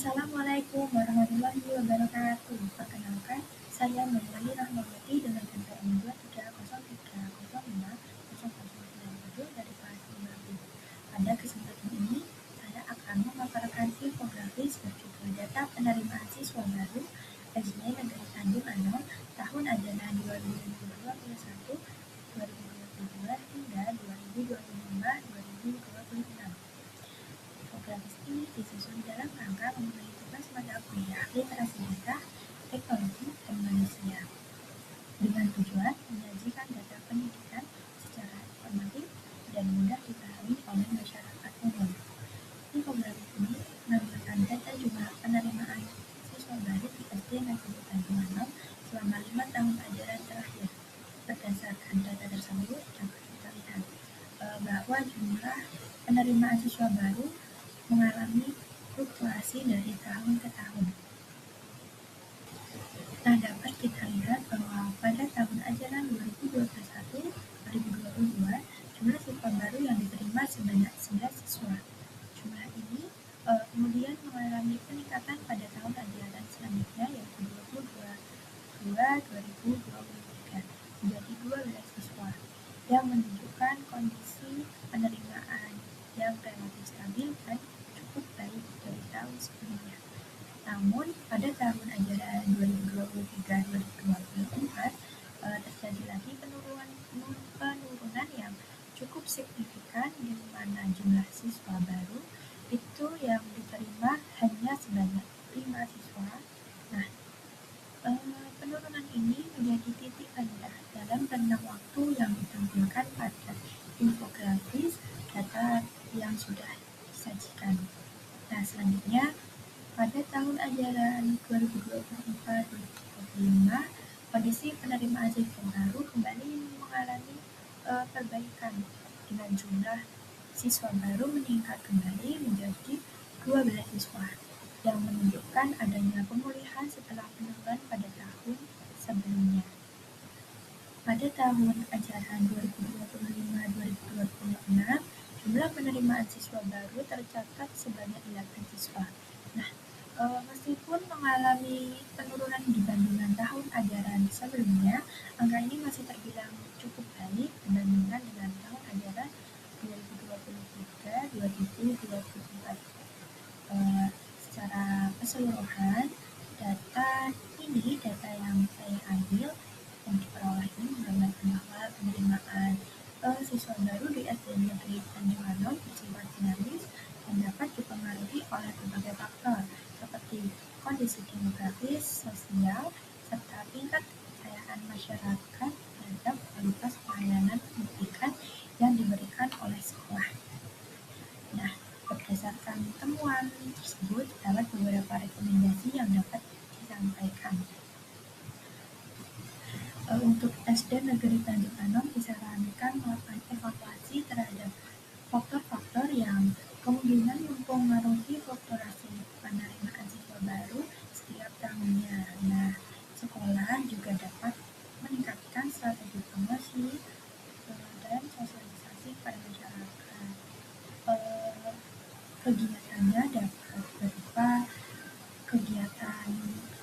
Assalamualaikum warahmatullahi wabarakatuh. Perkenalkan, saya Maulani Rahmawati dengan NPM 23030500097 dari kelas 5B. Pada kesempatan ini, saya akan memaparkan infografis berjudul Data Penerimaan Siswa Baru SD Negeri Tanjung Anom tahun ajaran 2021-2022 hingga 2025-2026. Infografis ini disusun dalam rangka memenuhi tugas mata kuliah Literasi Data, Teknologi, dan Manusia dengan tujuan menyajikan data pendidikan secara informatif dan mudah dipahami oleh masyarakat umum. Infografis ini menampilkan data jumlah penerimaan siswa baru di SD Negeri Tanjung Anom selama 5 tahun ajaran terakhir. Berdasarkan data tersebut dapat kita lihat bahwa jumlah penerimaan siswa baru mengalami fluktuasi dari tahun ke tahun. Nah, dapat kita lihat bahwa pada tahun ajaran 2021-2022, jumlah siswa baru yang diterima sebanyak 11 siswa. Jumlah ini kemudian mengalami peningkatan pada tahun ajaran selanjutnya, yaitu 2022-2023, menjadi 12 siswa, yang menunjukkan kondisi penerimaan yang relatif stabil dan cukup baik dari tahun sebelumnya. Namun, pada tahun ajaran 2023-2024 terjadi lagi penurunan yang cukup signifikan, di mana jumlah siswa baru itu yang diterima hanya sebanyak 5 siswa. Nah, penurunan ini menjadi titik rendah dalam rentang waktu yang ditampilkan pada infografis data yang sudah disajikan. Nah, selanjutnya pada tahun ajaran 2024-2025, kondisi penerimaan siswa baru kembali mengalami perbaikan dengan jumlah siswa baru meningkat kembali menjadi 12 siswa, yang menunjukkan adanya pemulihan setelah penurunan pada tahun sebelumnya. Pada tahun ajaran 2025-2026, jumlah penerimaan siswa baru tercatat sebanyak 8 siswa. Nah, meskipun mengalami penurunan dibandingkan tahun ajaran sebelumnya, angka ini masih terbilang cukup baik dibandingkan dengan tahun ajaran 2023-2024. Secara keseluruhan, data yang saya ambil yang diperoleh ini menggambarkan bahwa penerimaan siswa baru di SD Negeri Tanjung Anom bersifat dinamis dan dapat dipengaruhi oleh berbagai faktor seperti kondisi demografis, sosial, serta tingkat kepercayaan masyarakat terhadap kualitas pelayanan pendidikan yang diberikan oleh sekolah. Nah, berdasarkan temuan tersebut, dapat beberapa rekomendasi yang dapat disampaikan. Untuk SD Negeri Tanjung Anom disarankan melakukan evaluasi terhadap faktor-faktor yang kemungkinan mempengaruhi fluktuasi penerimaan siswa baru setiap tahunnya. Nah, sekolah juga dapat meningkatkan strategi promosi dan sosialisasi pada masyarakat. Kegiatannya dapat berupa kegiatan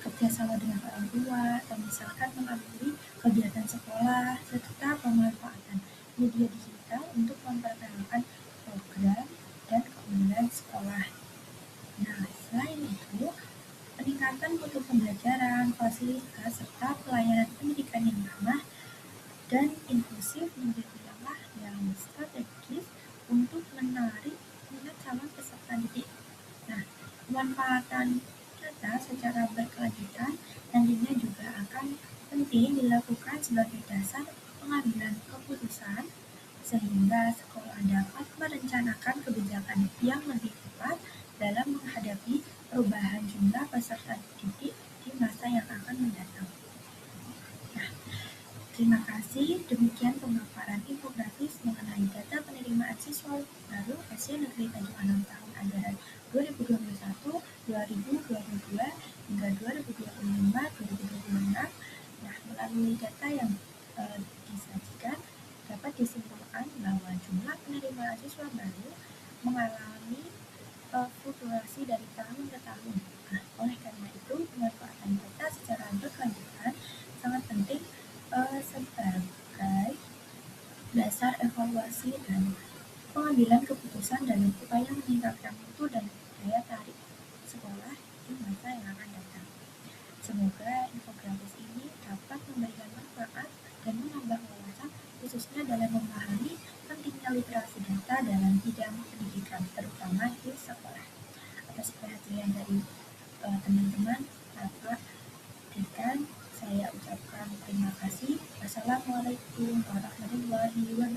kerjasama dengan orang tua, atau misalkan melalui kegiatan sekolah, serta pemanfaatan media digital untuk memperkenalkan program dan keunggulan sekolah. Nah, selain itu, peningkatan mutu pembelajaran, fasilitas, serta pelayanan pendidikan yang ramah dan inklusif menjadi langkah yang strategis untuk menarik minat calon peserta didik. Nah, pemanfaatan data secara berkelanjutan nantinya juga akan penting dilakukan sebagai dasar pengambilan keputusan, sehingga sekolah dapat merencanakan kebijakan yang lebih tepat dalam menghadapi perubahan jumlah peserta didik di masa yang akan mendatang. Nah, terima kasih. Demikian pemaparan infografis mengenai data penerimaan siswa baru SD Negeri Tanjung Anom tahun ajaran 2021-2022 hingga 2025-2026. Nah, melalui data yang disajikan, dapat disimpulkan bahwa jumlah penerimaan siswa baru mengalami fluktuasi dari tahun ke tahun. literasi dan pengambilan keputusan dalam upaya meningkatkan mutu dan daya tarik sekolah di masa yang akan datang. Semoga infografis ini dapat memberikan manfaat dan menambah wawasan khususnya dalam memahami pentingnya literasi data dalam bidang pendidikan, terutama di sekolah. Atas perhatian dari teman-teman, Bapak, Dekan, saya ucapkan terima kasih. Wassalamualaikum warahmatullahi wabarakatuh.